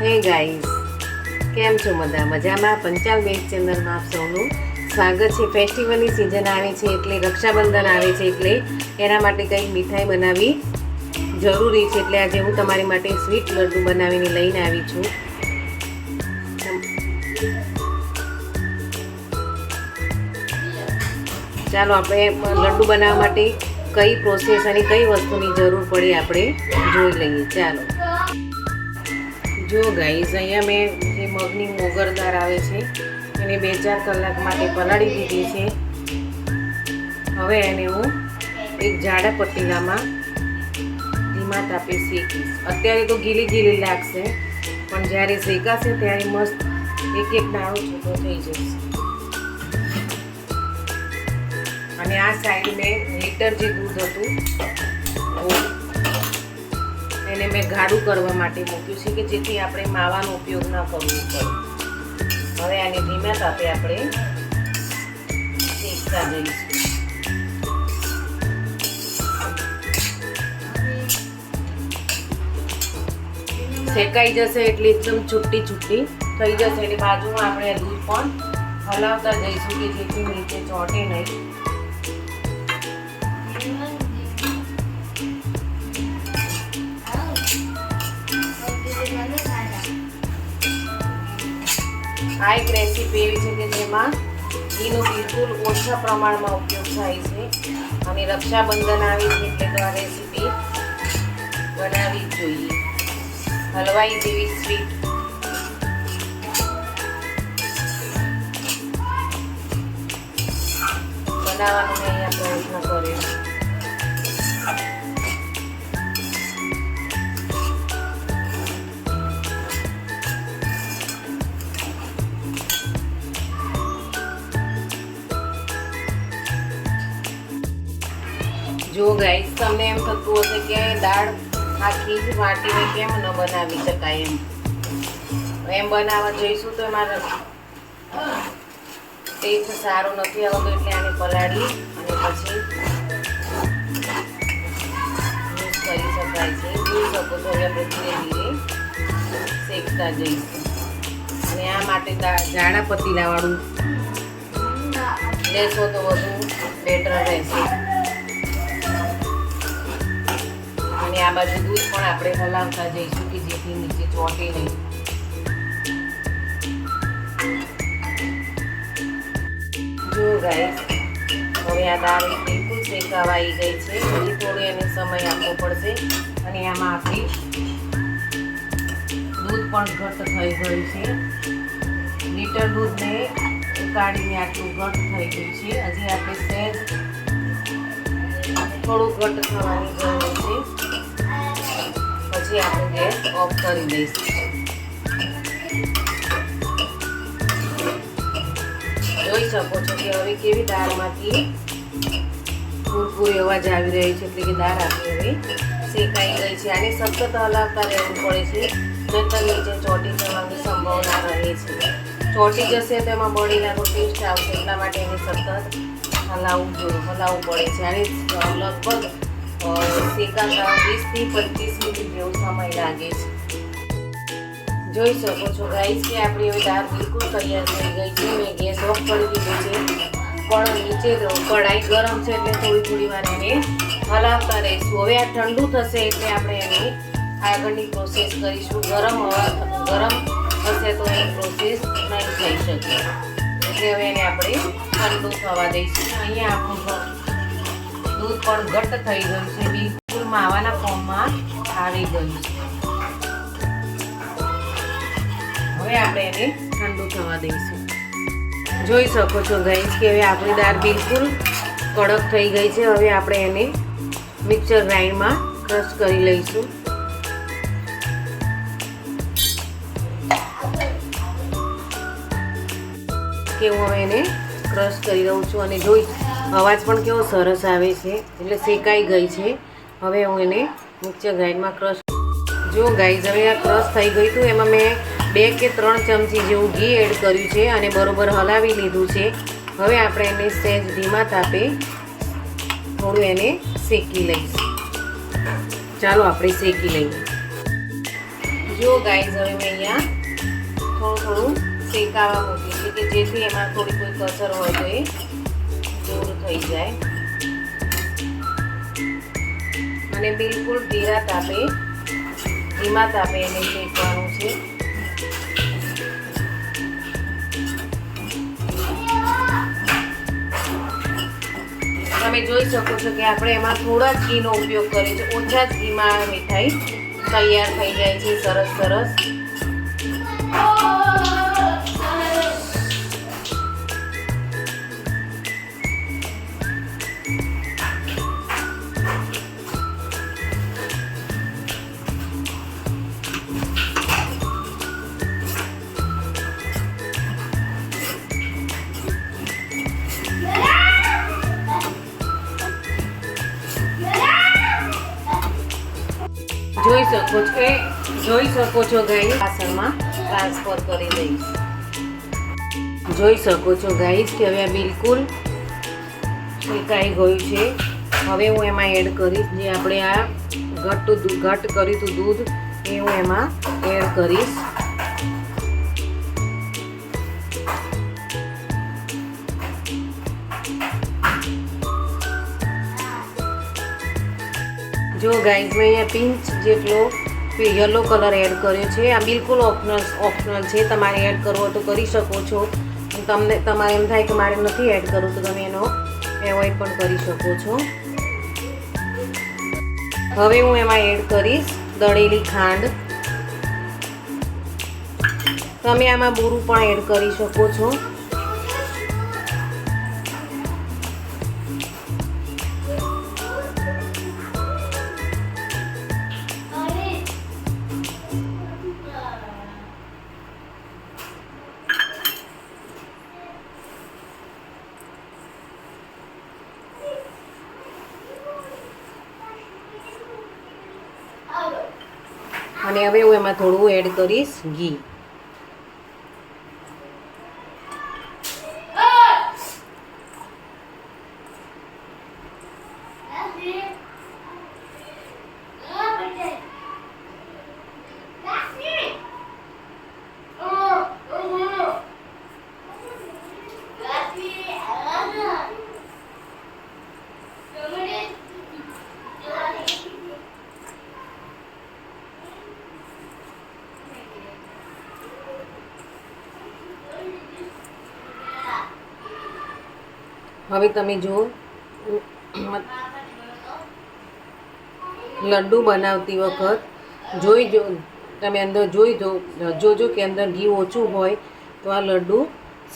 Hey guys, કેમ છો? મજામાં? પંચાલ બેગ ચેનલમાં આપ સૌનું સ્વાગત છે. ફેસ્ટિવલની સિઝન આવે છે એટલે રક્ષાબંધન આવે છે એટલે એના માટે કંઈક મીઠાઈ બનાવવી જરૂરી છે. એટલે આજે હું તમારી માટે સ્વીટ લડ્ડુ બનાવીને લઈને આવી છું. ચાલો આપણે લડ્ડુ બનાવવા માટે કઈ પ્રોસેસ અને કઈ વસ્તુની જરૂર પડે આપણે જોઈ લઈએ. ચાલો જો ગાઈઝ, અહીંયા મેં જે મગની મોગર દાળ આવે છે એને 2-4 કલાક માટે પલાળી દીધી છે. હવે એને હું એક જાડા પતીલામાં ધીમા તાપે શેકીશ. અત્યારે તો ગીલી લાગશે, પણ જ્યારે શેકાશે ત્યારે મસ્ત એક દાણો છૂટો થઈ જશે. અને આ સાઈડ મેં લીટર જે દૂધ હતું એને મેં ગાઢું કરવા માટે મૂક્યું છે કે જેથી આપણે માવાનો ઉપયોગ ન કરવો પડે. હવે આને ધીમા તાપે આપણે શેકતા જઈશું. શેકાઈ જશે એટલે એકદમ છૂટી થઈ જશે એટલે બાજુમાં આપણે દૂધ પણ હલાવતા જઈશું કે જેથી નીચે ચોંટે નહીં. આ એક રેસીપી એવી છે કે જેમાં ઘીનો બિલકુલ ઓછા પ્રમાણમાં ઉપયોગ થાય છે અને રક્ષાબંધન આવી છે એટલે તો આ રેસીપી બનાવવી જ જોઈએ. હલવાઈ જેવી સ્વીટ બનાવવાનો મેં અહીંયા પ્રયત્ન કર્યો. જો ગાઈસ, તમને એમ થતું હશે કે દાળ આખી જ વાટીને કેમ ન બનાવી શકાય એમ બનાવવા જઈશું તો એમાં ટેસ્ટ સારો નથી આવતો. એટલે આને પલાળી અને પછી યુઝ કરી શકાય છે. જોઈ શકો છો, હવે આપણે ધીરે શેકતા જઈશું. અને આ માટે જાડા પતીલાવાળું લેશો તો વધુ બેટર રહેશે. અને આ બાજુ દૂધ પણ આપણે હલાવતા જઈશું કે જેથી નીચે ચોંટે નહીં. જો ગાઈસ, હવે આ દાળ બિલકુલ શેકાવા આવી ગઈ છે. હજી થોડો એને સમય આપવો પડશે. અને આમાં આપણી દૂધ પણ ઘટ્ટ થઈ ગયું છે. લીટર દૂધને ઉકાળીને આટલું ઘટ્ટ થઈ ગયું છે. હજી આપણે સહેજ થોડું ઘટ્ટ થવાની જરૂર છે. પછી આપણે ગેસ ઓફ કરી દઈશું. જોઈ શકો છો કે હવે કેવી દાળમાંથી કુરકુરી અવાજ આવી રહી છે. એટલે કે દાળ આપણી હવે શેકાઈ ગઈ છે. આને સતત હલાવતા રહેવું પડે છે, નહીંતર નીચે ચોંટી જવાની સંભાવના રહે છે. ચોંટી જશે તો એમાં બળીનાનો ટેસ્ટ આવશે. એટલા માટે એને સતત હલાવવું પડે છે. આને લગભગ શેકાતા 20 થી 25 મિનિટ જેવો સમય લાગે છે. જોઈ શકો છો ગાઈસ કે આપણી હવે દાળ બિલકુલ તૈયાર થઈ ગઈ છે. મેં ગેસ ઓફ કરી દીધો છે, પણ નીચે કઢાઈ ગરમ છે એટલે થોડી વાર એને હલાવતા રહીશું. હવે આ ઠંડુ થશે એટલે આપણે એની આગળની પ્રોસેસ કરીશું. ગરમ હશે તો એની પ્રોસેસ નહીં થઈ શકે. એટલે હવે એને આપણે ઠંડુ થવા દઈશું. અહીંયા આપણું દૂધ પણ ઘટ્ટ થઈ ગયું છે, બિલકુલ માવાના ફોર્મમાં આવી ગયું છે. હવે આપણે એને ઠંડુ થવા દઈશું. જોઈ શકો છો ગાઈસ કે હવે આપણી દાળ બિલકુલ કડક થઈ ગઈ છે. હવે આપણે એને મિક્સર ગ્રાઇન્ડરમાં ક્રશ કરી લઈશું. કે હું હવે એને ક્રશ કરી દઉં છું. અને જોઈ અવાજ પણ કેવો સરસ આવે છે, એટલે શેકાઈ ગઈ છે. હવે હું એને મિક્સર ગ્રાઇન્ડમાં ક્રશ. જો ગાઈઝ, હવે આ ક્રશ થઈ ગઈ હતું. એમાં મેં 2 કે 3 ચમચી જેવું ઘી એડ કર્યું છે અને બરોબર હલાવી લીધું છે. હવે આપણે એને સહેજ ધીમા તાપે થોડું એને શેકી લઈશું. ચાલો આપણે શેકી લઈએ. જો ગાઈઝ હવે મેં અહીંયા થોડું શેકાવા મૂક્યું છે કે જેથી એમાં થોડી કોઈ કસર હોય તો એ દૂર થઈ જાય અને બિલકુલ ધીમા તાપે એને શેકવાનું છે. તમે જોઈ શકો છો કે આપણે એમાં થોડા જ ઘીનો ઉપયોગ કરીએ છીએ. ઓછા જ ઘીમાં મીઠાઈ તૈયાર થઈ જાય છે સરસ. જોઈ શકો છો ગાઈસ, વાસણમાં ટ્રાન્સફર કરી દઈશ. જોઈ શકો છો ગાઈસ કે હવે આ બિલકુલ શેકાઈ ગયું છે. હવે હું એમાં એડ કરીશ જે આપણે આ ઘટ કર્યું હતું દૂધ એ હું એમાં એડ કરીશ. જો ગાઈઝ મેં અહીંયા પિંચ જેટલો યલો કલર એડ કર્યો છે. આ બિલકુલ ઓપ્શનલ છે, તમારે એડ કરવો તો કરી શકો છો. તમારે એમ થાય કે મારે નથી એડ કરવું તો તમે એનો એવોઇડ પણ કરી શકો છો. હવે હું એમાં એડ કરીશ દળેલી ખાંડ. તમે આમાં બુરું પણ એડ કરી શકો છો. અને હવે હું એમાં થોડું એડ કરીશ ઘી. હવે તમે જો લડ્ડુ બનાવતી વખત તમે અંદર જોજો કે અંદર ઘી ઓછું હોય તો આ લડ્ડુ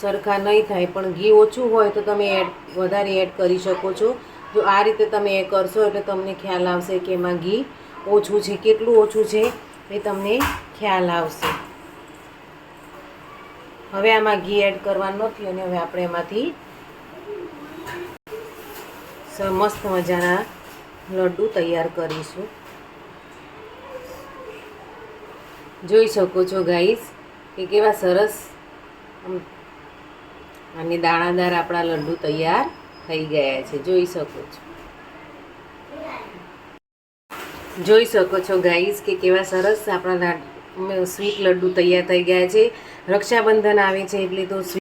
સરખા નહીં થાય, પણ ઘી ઓછું હોય તો તમે વધારે એડ કરી શકો છો. જો આ રીતે તમે એ કરશો એટલે તમને ખ્યાલ આવશે કે એમાં ઘી ઓછું છે, કેટલું ઓછું છે એ તમને ખ્યાલ આવશે. હવે આમાં ઘી એડ કરવાનું નથી અને હવે આપણે એમાંથી મસ્ત મજાના લડ્ડુ તૈયાર કરીશું. જોઈ શકો છો ગાઈસ કે કેવા સરસ અને દાણાદાર આપણા લડ્ડુ તૈયાર થઈ ગયા છે. જોઈ શકો છો ગાઈસ કે કેવા સરસ આપણા સ્વીટ લડ્ડુ તૈયાર થઈ ગયા છે. રક્ષાબંધન આવે છે એટલે તો